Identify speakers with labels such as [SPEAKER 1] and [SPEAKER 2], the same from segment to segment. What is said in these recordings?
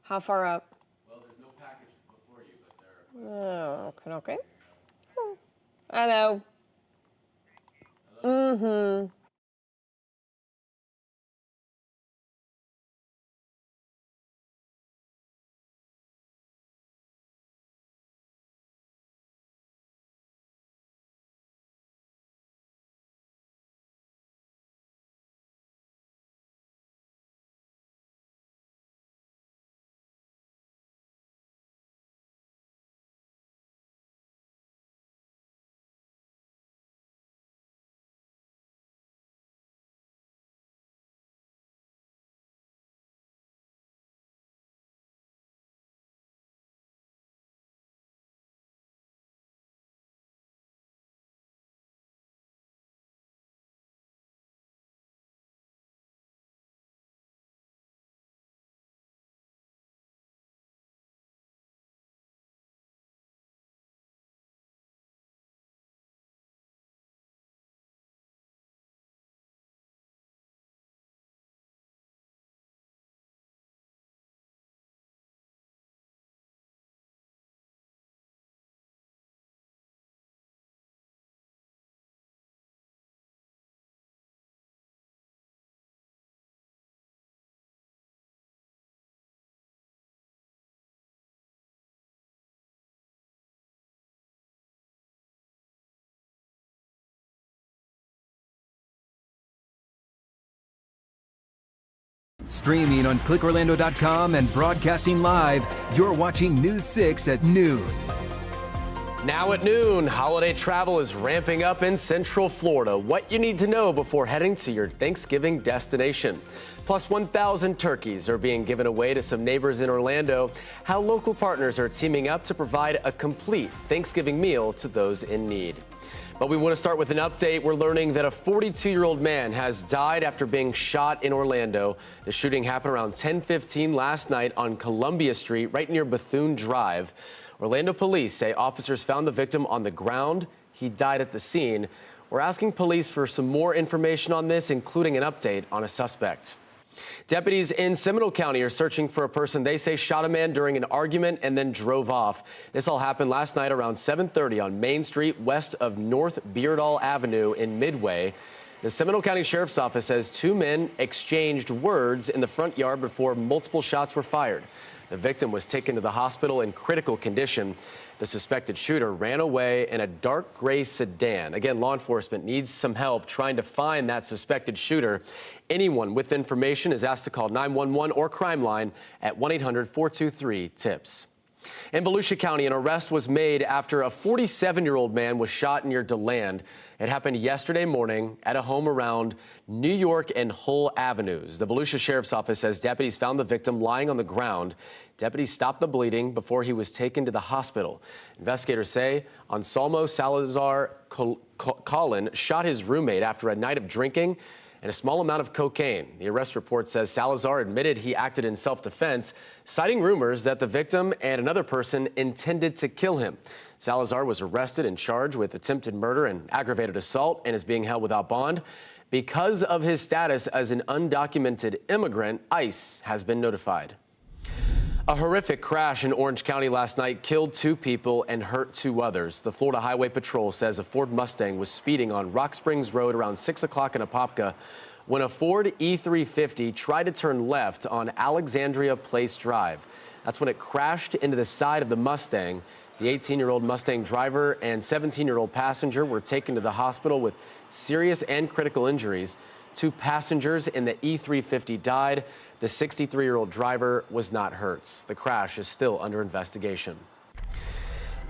[SPEAKER 1] How far up?
[SPEAKER 2] Well, there's no package before you, but there are.
[SPEAKER 1] Oh, okay. Hello. Mm-hmm.
[SPEAKER 3] Streaming on clickorlando.com and broadcasting live, you're watching News 6 at noon.
[SPEAKER 2] Now at noon, holiday travel is ramping up in Central Florida. What you need to know before heading to your Thanksgiving destination. Plus 1,000 turkeys are being given away to some neighbors in Orlando. How local partners are teaming up to provide a complete Thanksgiving meal to those in need. But we want to start with an update. We're learning that a 42-year-old man has died after being shot in Orlando. The shooting happened around 10:15 last night on Columbia Street, right near Bethune Drive. Orlando police say officers found the victim on the ground. He died at the scene. We're asking police for some more information on this, including an update on a suspect. Deputies in Seminole County are searching for a person they say shot a man during an argument and then drove off. This all happened last night around 7:30 on Main Street, west of North Beardall Avenue in Midway. The Seminole County Sheriff's Office says two men exchanged words in the front yard before multiple shots were fired. The victim was taken to the hospital in critical condition. The suspected shooter ran away in a dark gray sedan. Again, law enforcement needs some help trying to find that suspected shooter. Anyone with information is asked to call 911 or Crime Line at 1-800-423-TIPS. In Volusia County, an arrest was made after a 47-year-old man was shot near DeLand. It happened yesterday morning at a home around New York and Hull Avenues. The Volusia Sheriff's Office says deputies found the victim lying on the ground. Deputies stopped the bleeding before he was taken to the hospital. Investigators say Anselmo Salazar Collin shot his roommate after a night of drinking and a small amount of cocaine. The arrest report says Salazar admitted he acted in self-defense, citing rumors that the victim and another person intended to kill him. Salazar was arrested and charged with attempted murder and aggravated assault and is being held without bond. Because of his status as an undocumented immigrant, ICE has been notified. A horrific crash in Orange County last night killed 2 people and hurt 2 others. The Florida Highway Patrol says a Ford Mustang was speeding on Rock Springs Road around 6 o'clock in Apopka when a Ford E350 tried to turn left on Alexandria Place Drive. That's when it crashed into the side of the Mustang. The 18-year-old Mustang driver and 17-year-old passenger were taken to the hospital with serious and critical injuries. 2 passengers in the E350 died. The 63-year-old driver was not hurt. The crash is still under investigation.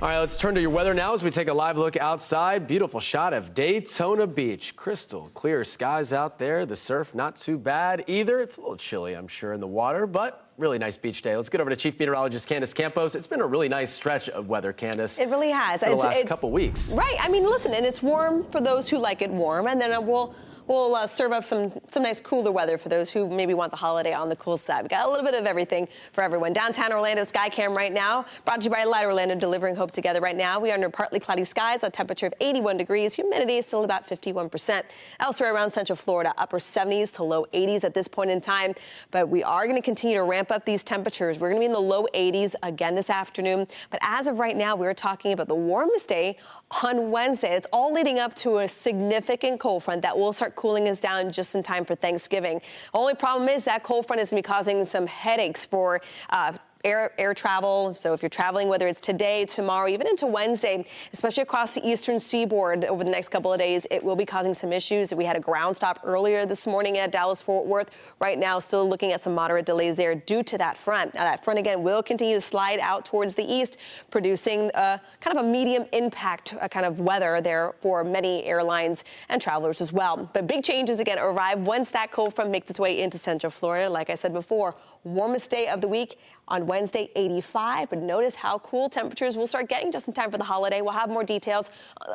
[SPEAKER 2] All right, let's turn to your weather now as we take a live look outside. Beautiful shot of Daytona Beach. Crystal clear skies out there. The surf not too bad either. It's a little chilly, I'm sure, in the water, but really nice beach day. Let's get over to Chief Meteorologist Candace Campos. It's been a really nice stretch of weather, Candace.
[SPEAKER 1] It really has.
[SPEAKER 2] For the last couple weeks.
[SPEAKER 1] Right. I mean, listen, and it's warm for those who like it warm, and then we'll will serve up some nice cooler weather for those who maybe want the holiday on the cool side. We got a little bit of everything for everyone. Downtown Orlando Skycam right now, brought to you by Light Orlando, delivering hope together right now. We are under partly cloudy skies, a temperature of 81 degrees. Humidity is still about 51%. Elsewhere around Central Florida, upper 70s to low 80s at this point in time. But we are going to continue to ramp up these temperatures. We're going to be in the low 80s again this afternoon. But as of right now, we're talking about the warmest day on Wednesday. It's all leading up to a significant cold front that will start cooling us down just in time for Thanksgiving. Only problem is that cold front is going to be causing some headaches for air travel. So if you're traveling, whether it's today, tomorrow, even into Wednesday, especially across the eastern seaboard over the next couple of days, it will be causing some issues. We had a ground stop earlier this morning at Dallas-Fort Worth. Right now, still looking at some moderate delays there due to that front. Now, that front, again, will continue to slide out towards the east, producing kind of a medium impact kind of weather there for many airlines and travelers as well. But big changes, again, arrive once that cold front makes its way into Central Florida. Like I said before, warmest day of the week on Wednesday, 85. But notice how cool temperatures will start getting just in time for the holiday. We'll have more details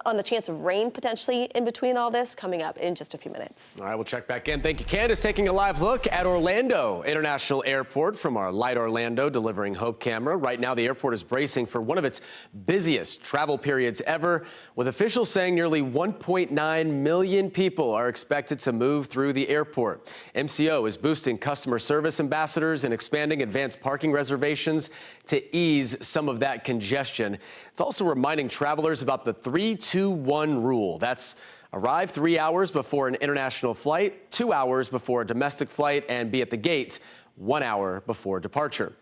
[SPEAKER 1] on the chance of rain potentially in between all this coming up in just a few minutes.
[SPEAKER 2] All right, we'll check back in. Thank you, Candace. Taking a live look at Orlando International Airport from our Light Orlando Delivering Hope camera. Right now, the airport is bracing for one of its busiest travel periods ever, with officials saying nearly 1.9 million people are expected to move through the airport. MCO is boosting customer service ambassadors and expanding advanced parking reservations to ease some of that congestion. It's also reminding travelers about the 3-2-1 rule. That's arrive 3 hours before an international flight, 2 hours before a domestic flight, and be at the gate 1 hour before departure.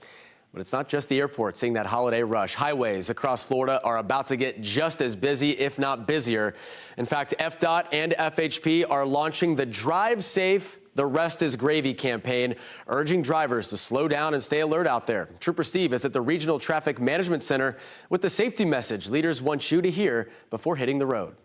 [SPEAKER 2] But it's not just the airport seeing that holiday rush. Highways across Florida are about to get just as busy, if not busier. In fact, FDOT and FHP are launching the Drive Safe, the Rest is Gravy campaign, urging drivers to slow down and stay alert out there. Trooper Steve is at the Regional Traffic Management Center with the safety message leaders want you to hear before hitting the road.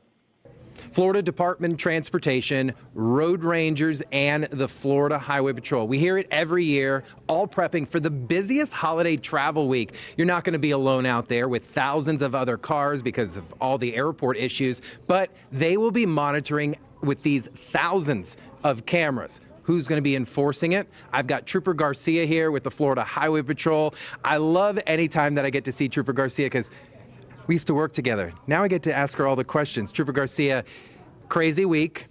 [SPEAKER 4] Florida Department of Transportation, road rangers, and the Florida Highway Patrol. We hear it every year, all prepping for the busiest holiday travel week. You're not going to be alone out there with thousands of other cars because of all the airport issues, but they will be monitoring with these thousands of cameras. Who's going to be enforcing it? I've got Trooper Garcia here with the Florida Highway Patrol. I love any time that I get to see Trooper Garcia because we used to work together. Now I get to ask her all the questions. Trooper Garcia, crazy week.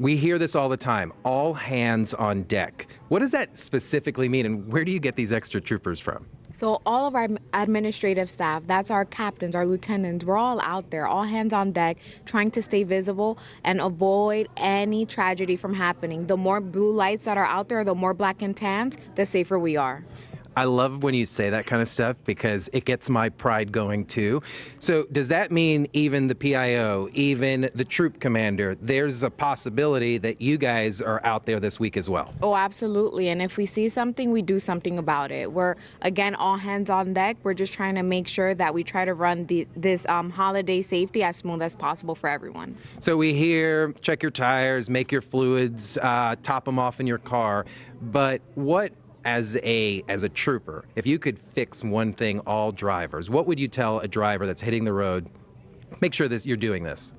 [SPEAKER 4] We hear this all the time, all hands on deck. What does that specifically mean, and where do you get these extra troopers from?
[SPEAKER 5] So all of our administrative staff, that's our captains, our lieutenants, we're all out there, all hands on deck, trying to stay visible and avoid any tragedy from happening. The more blue lights that are out there, the more black and tans, the safer we are.
[SPEAKER 4] I love when you say that kind of stuff because it gets my pride going too. So does that mean even the PIO, even the troop commander, there's a possibility that you guys are out there this week as well?
[SPEAKER 5] Oh, absolutely. And if we see something, we do something about it. We're, again, all hands on deck. We're just trying to make sure that we try to run this holiday safety as smooth as possible for everyone.
[SPEAKER 4] So we hear check your tires, make your fluids, top them off in your car. But what as a trooper, if you could fix one thing, all drivers, what would you tell a driver that's hitting the road? Make sure that you're doing this.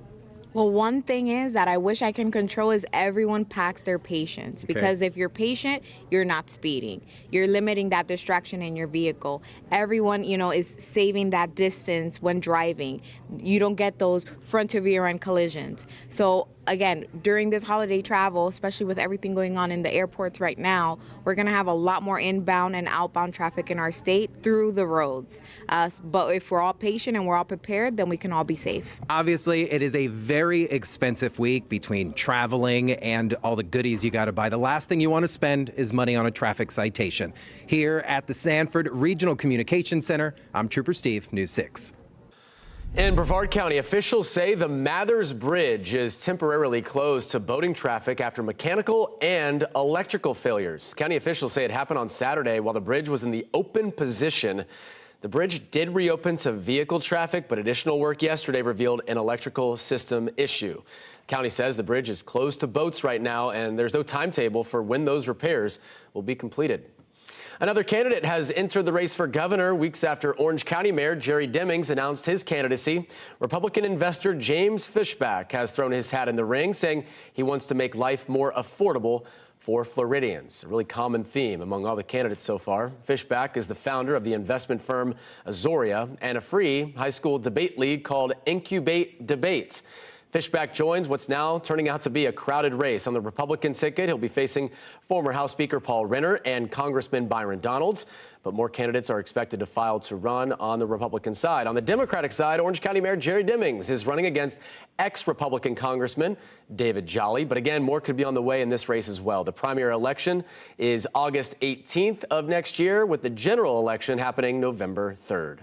[SPEAKER 5] Well, one thing is that I wish I can control is everyone packs their patience. Because if you're patient, you're not speeding. You're limiting that distraction in your vehicle. Everyone, is saving that distance when driving. You don't get those front to rear end collisions. So again, during this holiday travel, especially with everything going on in the airports right now, we're going to have a lot more inbound and outbound traffic in our state through the roads. But if we're all patient and we're all prepared, then we can all be safe.
[SPEAKER 4] Obviously, it is a very expensive week between traveling and all the goodies you got to buy. The last thing you want to spend is money on a traffic citation. Here at the Sanford Regional Communications Center, I'm Trooper Steve, News 6.
[SPEAKER 2] In Brevard County, officials say the Mathers Bridge is temporarily closed to boating traffic after mechanical and electrical failures. County officials say it happened on Saturday while the bridge was in the open position. The bridge did reopen to vehicle traffic, but additional work yesterday revealed an electrical system issue. County says the bridge is closed to boats right now, and there's no timetable for when those repairs will be completed. Another candidate has entered the race for governor weeks after Orange County Mayor Jerry Demings announced his candidacy. Republican investor James Fishback has thrown his hat in the ring, saying he wants to make life more affordable for Floridians. A really common theme among all the candidates so far. Fishback is the founder of the investment firm Azoria and a free high school debate league called Incubate Debates. Fishback joins what's now turning out to be a crowded race. On the Republican ticket, he'll be facing former House Speaker Paul Renner and Congressman Byron Donalds. But more candidates are expected to file to run on the Republican side. On the Democratic side, Orange County Mayor Jerry Demings is running against ex-Republican Congressman David Jolly. But again, more could be on the way in this race as well. The primary election is August 18th of next year, with the general election happening November 3rd.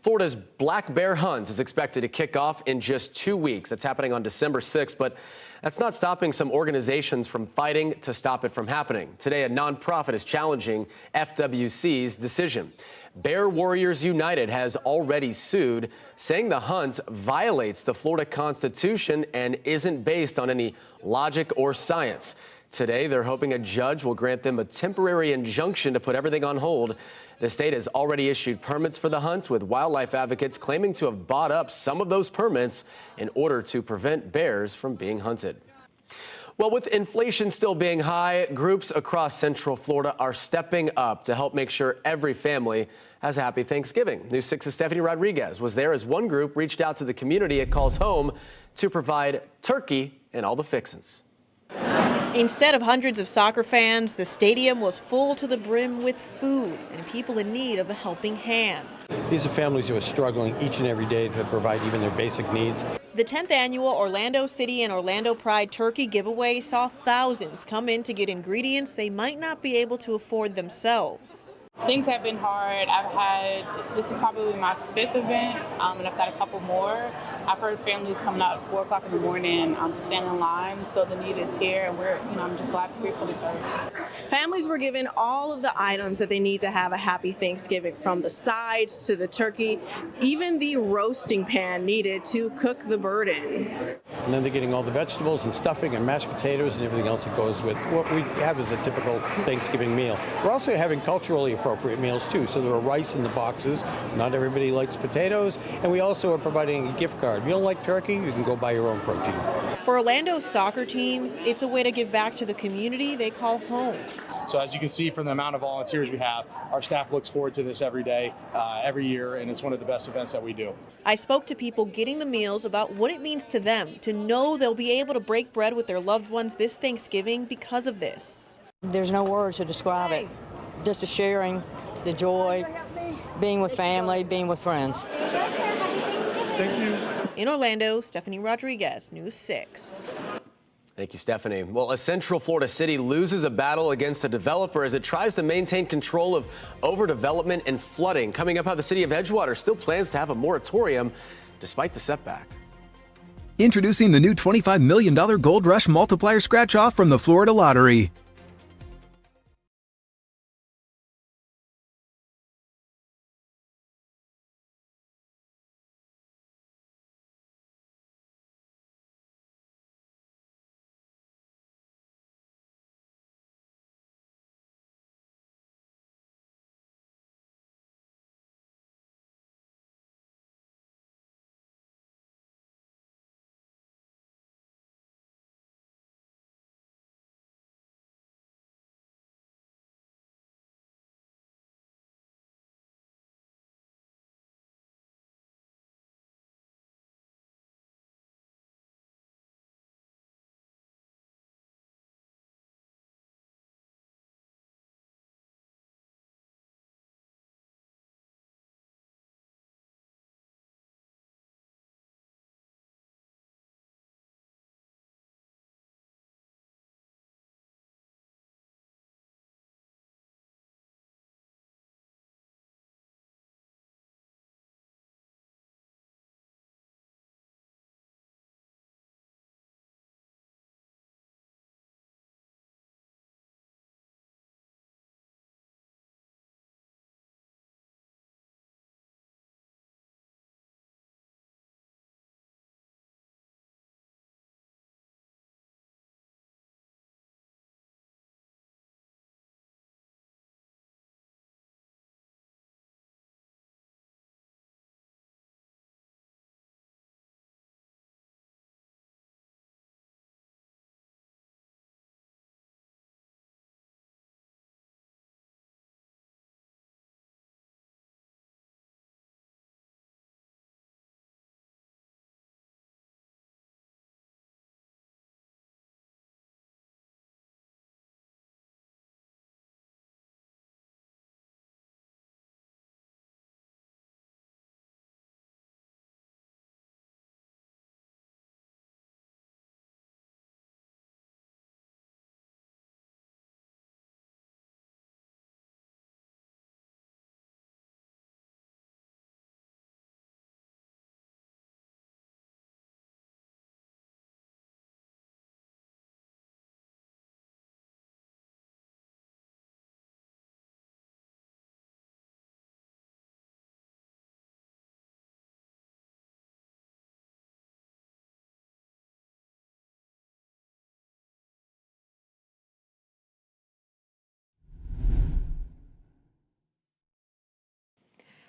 [SPEAKER 2] Florida's Black Bear Hunt is expected to kick off in just 2 weeks. That's happening on December 6th, but that's not stopping some organizations from fighting to stop it from happening. Today, a nonprofit is challenging FWC's decision. Bear Warriors United has already sued, saying the hunt violates the Florida Constitution and isn't based on any logic or science. Today, they're hoping a judge will grant them a temporary injunction to put everything on hold. The state has already issued permits for the hunts, with wildlife advocates claiming to have bought up some of those permits in order to prevent bears from being hunted. Well, with inflation still being high, groups across Central Florida are stepping up to help make sure every family has a happy Thanksgiving. News 6's Stephanie Rodriguez was there as one group reached out to the community it calls home to provide turkey and all the fixins.
[SPEAKER 6] Instead of hundreds of soccer fans, the stadium was full to the brim with food and people in need of a helping hand.
[SPEAKER 7] These are families who are struggling each and every day to provide even their basic needs.
[SPEAKER 6] The 10th annual Orlando City and Orlando Pride Turkey Giveaway saw thousands come in to get ingredients they might not be able to afford themselves.
[SPEAKER 8] Things have been hard. This is probably my 5th event, and I've got a couple more. I've heard families coming out at 4 o'clock in the morning to stand in line, so the need is here, and I'm just glad to be able to serve.
[SPEAKER 6] Families were given all of the items that they need to have a happy Thanksgiving, from the sides to the turkey, even the roasting pan needed to cook the bird in.
[SPEAKER 7] And then they're getting all the vegetables and stuffing and mashed potatoes and everything else that goes with what we have as a typical Thanksgiving meal. We're also having culturally appropriate meals too, so there are rice in the boxes. Not everybody likes potatoes, and we also are providing a gift card. If you don't like turkey, you can go buy your own protein.
[SPEAKER 6] For Orlando's soccer teams, it's a way to give back to the community they call home.
[SPEAKER 9] So as you can see from the amount of volunteers we have, our staff looks forward to this every day, every year, and it's one of the best events that we do.
[SPEAKER 6] I spoke to people getting the meals about what it means to them to know they'll be able to break bread with their loved ones this Thanksgiving because of this.
[SPEAKER 10] There's no words to describe it. Just the sharing, the joy, being with family, being with friends.
[SPEAKER 9] Thank you.
[SPEAKER 6] In Orlando, Stephanie Rodriguez, News 6.
[SPEAKER 2] Thank you, Stephanie. Well, a Central Florida city loses a battle against a developer as it tries to maintain control of overdevelopment and flooding. Coming up, how the city of Edgewater still plans to have a moratorium despite the setback.
[SPEAKER 3] Introducing the new $25 million Gold Rush Multiplier Scratch-Off from the Florida Lottery.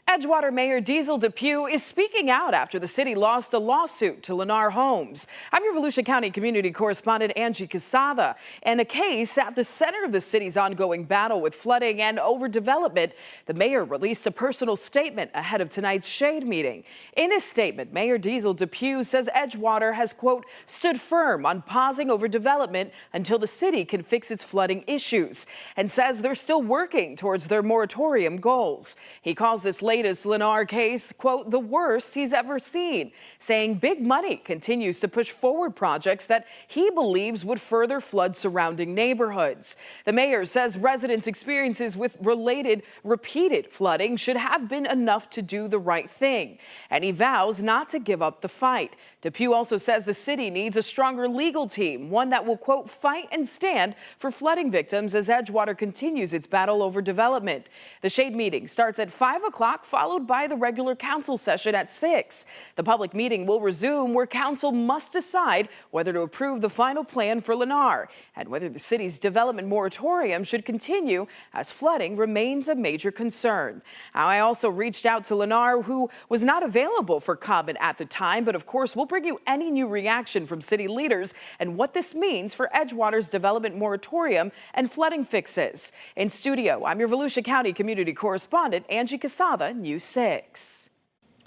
[SPEAKER 11] Edgewater Mayor Diesel DePue is speaking out after the city lost a lawsuit to Lennar Homes. I'm your Volusia County community correspondent Angie Quesada. And a case at the center of the city's ongoing battle with flooding and overdevelopment. The mayor released a personal statement ahead of tonight's shade meeting. In his statement, Mayor Diesel DePue says Edgewater has, quote, stood firm on pausing overdevelopment until the city can fix its flooding issues, and says they're still working towards their moratorium goals. He calls this latest Lennar case, quote, the worst he's ever seen, saying big money continues to push forward projects that he believes would further flood surrounding neighborhoods. The mayor says residents' experiences with repeated flooding should have been enough to do the right thing, and he vows not to give up the fight. DePue also says the city needs a stronger legal team, one that will, quote, fight and stand for flooding victims as Edgewater continues its battle over development. The shade meeting starts at 5 o'clock, followed by the regular council session at 6. The public meeting will resume where council must decide whether to approve the final plan for Lennar and whether the city's development moratorium should continue as flooding remains a major concern. Now, I also reached out to Lennar, who was not available for comment at the time, but of course we'll bring you any new reaction from city leaders and what this means for Edgewater's development moratorium and flooding fixes. In studio, I'm your Volusia County community correspondent Angie Quesada, News 6.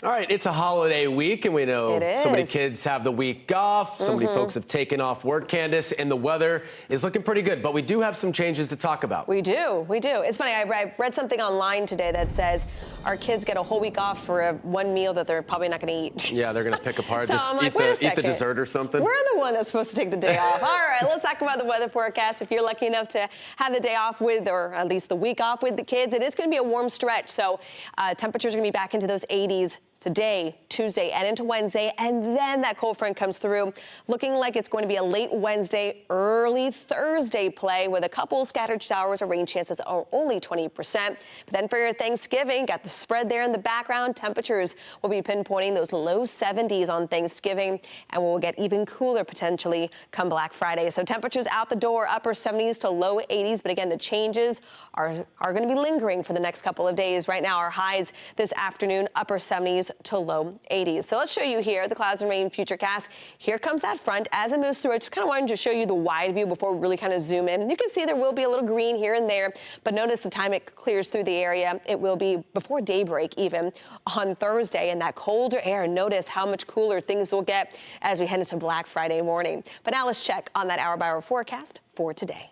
[SPEAKER 2] All right, it's a holiday week, and we know so many kids have the week off. So many folks have taken off work, Candace, and the weather is looking pretty good. But we do have some changes to talk about.
[SPEAKER 1] We do. It's funny. I read something online today that says our kids get a whole week off for one meal that they're probably not going to eat.
[SPEAKER 2] Yeah, they're going to pick apart.
[SPEAKER 1] So
[SPEAKER 2] Just
[SPEAKER 1] I'm like,
[SPEAKER 2] eat the dessert or something.
[SPEAKER 1] We're the one that's supposed to take the day off. All right, let's talk about the weather forecast. If you're lucky enough to have the day off with, or at least the week off with the kids, it is going to be a warm stretch. So temperatures are going to be back into those 80s. Today, Tuesday, and into Wednesday, and then that cold front comes through, looking like it's going to be a late Wednesday, early Thursday play with a couple scattered showers or rain chances are only 20%. But then for your Thanksgiving, got the spread there in the background. Temperatures will be pinpointing those low 70s on Thanksgiving, and we'll get even cooler potentially come Black Friday. So temperatures out the door, upper 70s to low 80s. But again, the changes are going to be lingering for the next couple of days. Right now, our highs this afternoon, upper 70s to low 80s. So let's show you here the clouds and rain futurecast. Here comes that front as it moves through. I just kind of wanted to show you the wide view before we really kind of zoom in. You can see there will be a little green here and there, but notice the time it clears through the area. It will be before daybreak even on Thursday, and that colder air. Notice how much cooler things will get as we head into Black Friday morning. But now let's check on that hour-by-hour forecast for today.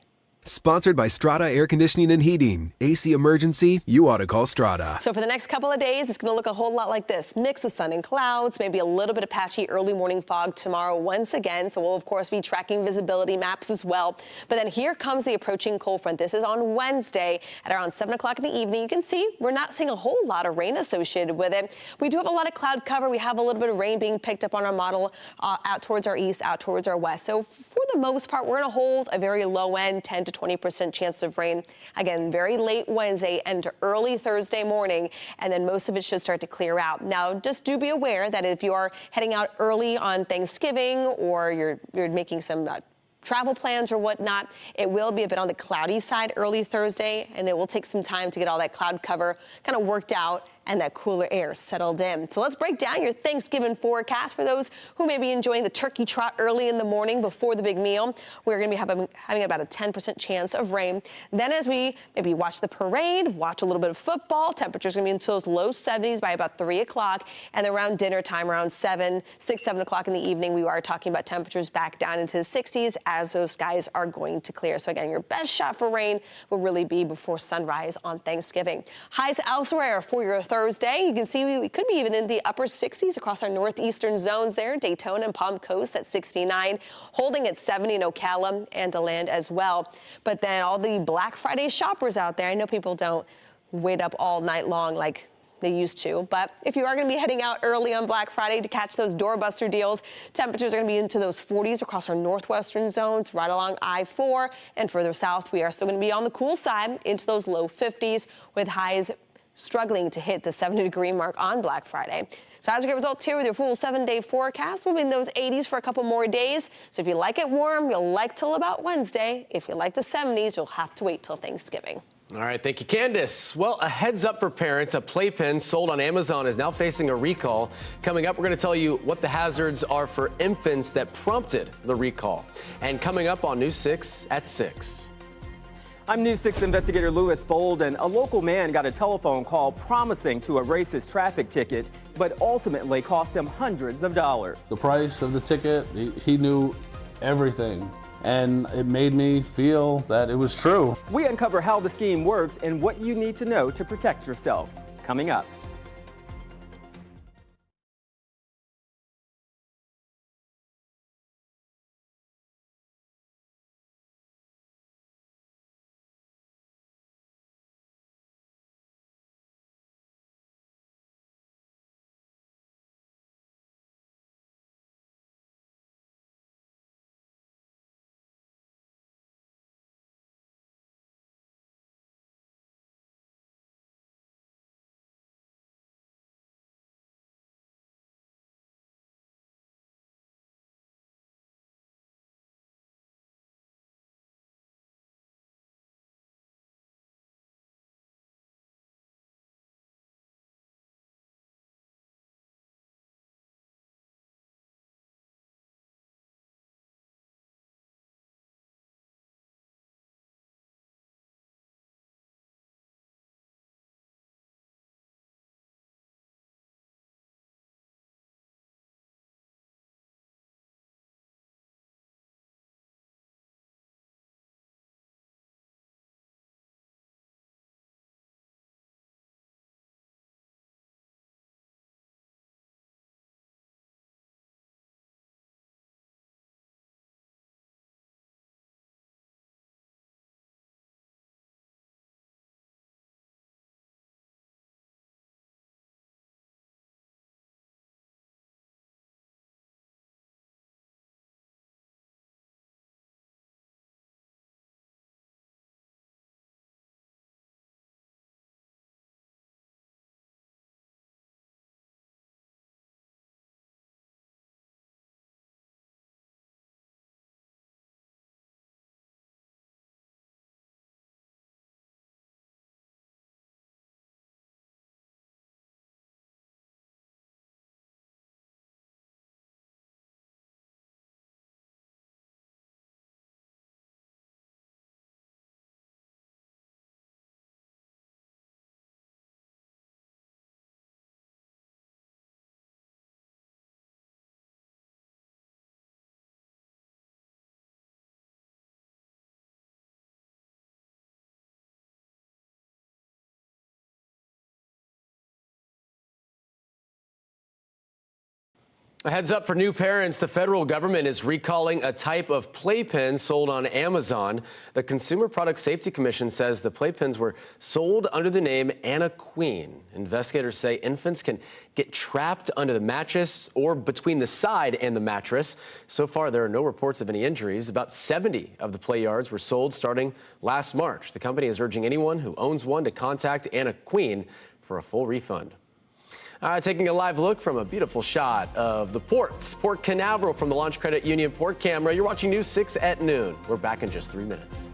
[SPEAKER 3] Sponsored by Strata Air Conditioning and Heating. AC emergency, you ought to call Strata.
[SPEAKER 1] So for the next couple of days, it's going to look a whole lot like this. Mix of sun and clouds, maybe a little bit of patchy early morning fog tomorrow once again. So we'll, of course, be tracking visibility maps as well. But then here comes the approaching cold front. This is on Wednesday at around 7 o'clock in the evening. You can see we're not seeing a whole lot of rain associated with it. We do have a lot of cloud cover. We have a little bit of rain being picked up on our model out towards our east, out towards our west. So for the most part, we're going to hold a very low end 10 to 20% chance of rain. Again, very late Wednesday and early Thursday morning, and then most of it should start to clear out. Now, just do be aware that if you are heading out early on Thanksgiving or you're making some travel plans or whatnot, it will be a bit on the cloudy side early Thursday, and it will take some time to get all that cloud cover kind of worked out and that cooler air settled in. So let's break down your Thanksgiving forecast for those who may be enjoying the turkey trot early in the morning before the big meal. We're going to be having about a 10% chance of rain. Then as we maybe watch the parade, watch a little bit of football, temperatures going to be into those low 70s by about 3 o'clock. And then around dinner time, around 7 o'clock in the evening, we are talking about temperatures back down into the 60s as those skies are going to clear. So again, your best shot for rain will really be before sunrise on Thanksgiving. Highs elsewhere for your Thursday. You can see we could be even in the upper 60s across our northeastern zones there. Daytona and Palm Coast at 69, holding at 70 in Ocala and DeLand as well. But then all the Black Friday shoppers out there, I know people don't wait up all night long like they used to, but if you are going to be heading out early on Black Friday to catch those doorbuster deals, temperatures are going to be into those 40s across our northwestern zones, right along I-4 and further south. We are still going to be on the cool side into those low 50s with highs struggling to hit the 70-degree mark on Black Friday. So as we get results here with your full 7-day forecast, we'll be in those 80s for a couple more days. So if you like it warm, you'll like till about Wednesday. If you like the 70s, you'll have to wait till Thanksgiving.
[SPEAKER 2] All right, thank you, Candace. Well, a heads up for parents, a playpen sold on Amazon is now facing a recall. Coming up, we're going to tell you what the hazards are for infants that prompted the recall. And coming up on News 6 at 6.
[SPEAKER 12] I'm News 6 investigator Louis Bolden. A local man got a telephone call promising to erase his traffic ticket, but ultimately cost him hundreds of dollars.
[SPEAKER 13] The price of the ticket, he knew everything. And it made me feel that it was true.
[SPEAKER 12] We uncover how the scheme works and what you need to know to protect yourself. Coming up.
[SPEAKER 2] A heads up for new parents, the federal government is recalling a type of playpen sold on Amazon. The Consumer Product Safety Commission says the playpens were sold under the name Anna Queen. Investigators say infants can get trapped under the mattress or between the side and the mattress. So far, there are no reports of any injuries. About 70 of the play yards were sold starting last March. The company is urging anyone who owns one to contact Anna Queen for a full refund. Taking a live look from a beautiful shot of the ports. Port Canaveral from the Launch Credit Union port camera. You're watching News 6 at noon. We're back in just 3 minutes.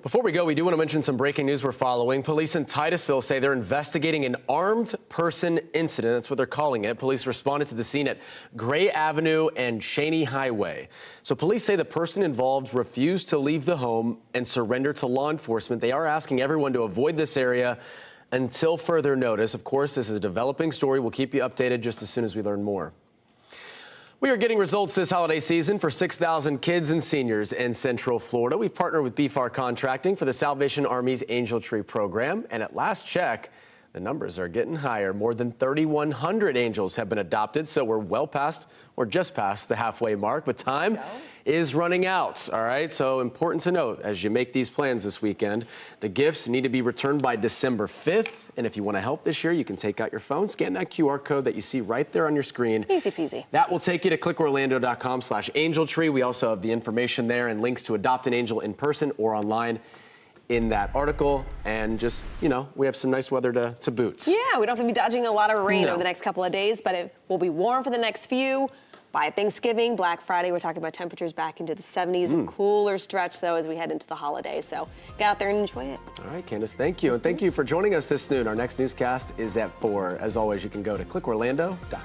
[SPEAKER 2] Before we go, we do want to mention some breaking news we're following. Police in Titusville say they're investigating an armed person incident. That's what they're calling it. Police responded to the scene at Gray Avenue and Cheney Highway. So police say the person involved refused to leave the home and surrender to law enforcement. They are asking everyone to avoid this area until further notice. Of course, this is a developing story. We'll keep you updated just as soon as we learn more. We are getting results this holiday season for 6,000 kids and seniors in Central Florida. We've partnered with BFAR Contracting for the Salvation Army's Angel Tree program. And at last check, the numbers are getting higher. More than 3,100 angels have been adopted. So we're well past or just past the halfway mark. But time is running out. All right. So important to note as you make these plans this weekend, the gifts need to be returned by December 5th. And if you want to help this year, you can take out your phone, scan that QR code that you see right there on your screen.
[SPEAKER 1] Easy peasy.
[SPEAKER 2] That will take you to clickorlando.com/angeltree. We also have the information there and links to adopt an angel in person or online in that article. And just, you know, we have some nice weather to boot.
[SPEAKER 1] Yeah, we don't have to be dodging a lot of rain
[SPEAKER 2] No.
[SPEAKER 1] over the next couple of days, but it will be warm for the next few. By Thanksgiving, Black Friday, we're talking about temperatures back into the 70s. A cooler stretch, though, as we head into the holidays. So get out there and enjoy it.
[SPEAKER 2] All right, Candace, thank you. And thank you for joining us this noon. Our next newscast is at 4. As always, you can go to clickorlando.com.